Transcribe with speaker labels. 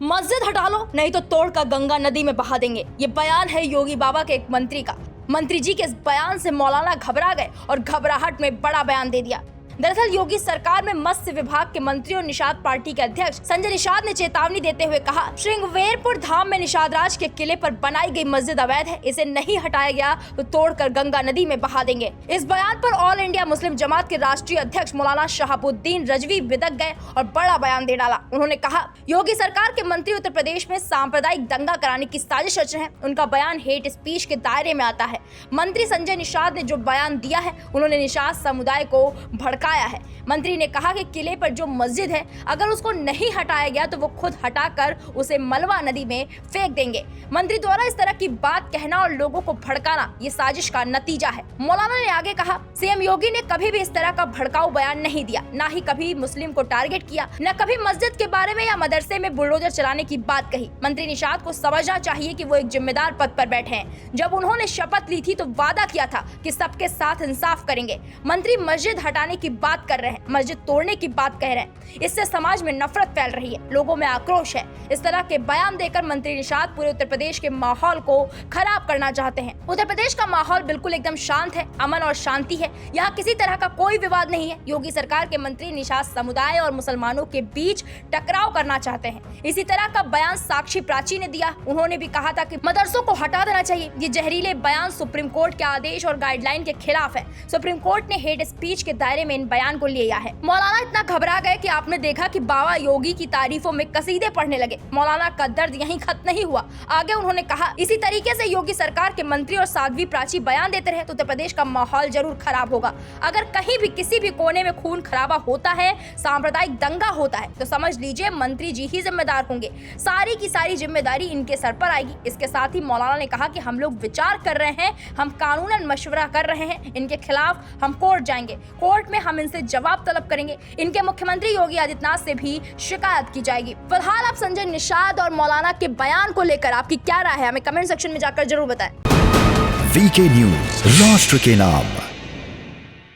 Speaker 1: मस्जिद हटा लो नहीं तो तोड़कर गंगा नदी में बहा देंगे। ये बयान है योगी बाबा के एक मंत्री का। मंत्री जी के इस बयान से मौलाना घबरा गए और घबराहट में बड़ा बयान दे दिया। दरअसल योगी सरकार में मत्स्य विभाग के मंत्री और निषाद पार्टी के अध्यक्ष संजय निषाद ने चेतावनी देते हुए कहा, श्रृंगवेरपुर धाम में निषाद राज के किले पर बनाई गई मस्जिद अवैध है, इसे नहीं हटाया गया तो तोड़कर गंगा नदी में बहा देंगे। इस बयान पर ऑल इंडिया मुस्लिम जमात के राष्ट्रीय अध्यक्ष मौलाना शहाबुद्दीन रजवी बिदक गए और बड़ा बयान दे डाला। उन्होंने कहा, योगी सरकार के मंत्री उत्तर प्रदेश में सांप्रदायिक दंगा कराने की साजिश रच रहे हैं। उनका बयान हेट स्पीच के दायरे में आता है। मंत्री संजय निषाद ने जो बयान दिया है, उन्होंने निषाद समुदाय को भड़का है। मंत्री ने कहा कि किले पर जो मस्जिद है, अगर उसको नहीं हटाया गया तो वो खुद हटाकर उसे मलवा नदी में फेंक देंगे। मंत्री द्वारा इस तरह की बात कहना और लोगों को भड़काना ये साजिश का नतीजा है। मौलाना ने आगे कहा, सीएम योगी ने कभी भी इस तरह का भड़काऊ बयान नहीं दिया, ना ही कभी मुस्लिम को टारगेट किया, न कभी मस्जिद के बारे में या मदरसे में बुलडोजर चलाने की बात कही। मंत्री निषाद को समझना चाहिए कि वो एक जिम्मेदार पद पर बैठे हैं। जब उन्होंने शपथ ली थी तो वादा किया था कि सबके साथ इंसाफ करेंगे। मंत्री मस्जिद हटाने की बात कर रहे हैं, मस्जिद तोड़ने की बात कह रहे हैं। इससे समाज में नफरत फैल रही है, लोगों में आक्रोश है। इस तरह के बयान देकर मंत्री निषाद पूरे उत्तर प्रदेश के माहौल को खराब करना चाहते हैं। उत्तर प्रदेश का माहौल बिल्कुल एकदम शांत है, अमन और शांति है। यहाँ किसी तरह का कोई विवाद नहीं है। योगी सरकार के मंत्री निषाद समुदाय और मुसलमानों के बीच टकराव करना चाहते हैं। इसी तरह का बयान साक्षी प्राची ने दिया। उन्होंने भी कहा था कि मदरसों को हटा देना चाहिए। ये जहरीले बयान सुप्रीम कोर्ट के आदेश और गाइडलाइन के खिलाफ है। सुप्रीम कोर्ट ने हेट स्पीच के दायरे में इन बयान को लिया है। मौलाना इतना घबरा गए कि आपने देखा कि बाबा योगी की तारीफों में कसीदे पढ़ने लगे। मौलाना का दर्द यहीं खत्म नहीं हुआ। आगे उन्होंने कहा, इसी तरीके से योगी सरकार के मंत्री और साध्वी प्राची बयान देते रहे तो उत्तर प्रदेश का माहौल जरूर खराब होगा। अगर कहीं भी किसी भी कोने में खून खराबा होता है, सांप्रदायिक दंगा होता है, तो समझ लीजिए मंत्री जी ही जिम्मेदार होंगे। सारी की सारी जिम्मेदारी इनके सर पर आएगी। इसके साथ ही मौलाना ने कहा कि हम लोग विचार कर रहे हैं, हम कानूनन मशवरा कर रहे हैं, इनके खिलाफ हम कोर्ट जाएंगे, कोर्ट में हम इनसे जवाब तलब करेंगे। इनके मुख्यमंत्री योगी आदित्यनाथ से भी शिकायत की जाएगी। फिलहाल आप संजय निषाद और मौलाना के बयान को लेकर आपकी क्या राय है, हमें कमेंट सेक्शन में जाकर जरूर बताएं।
Speaker 2: वीके न्यूज, राष्ट्र के नाम।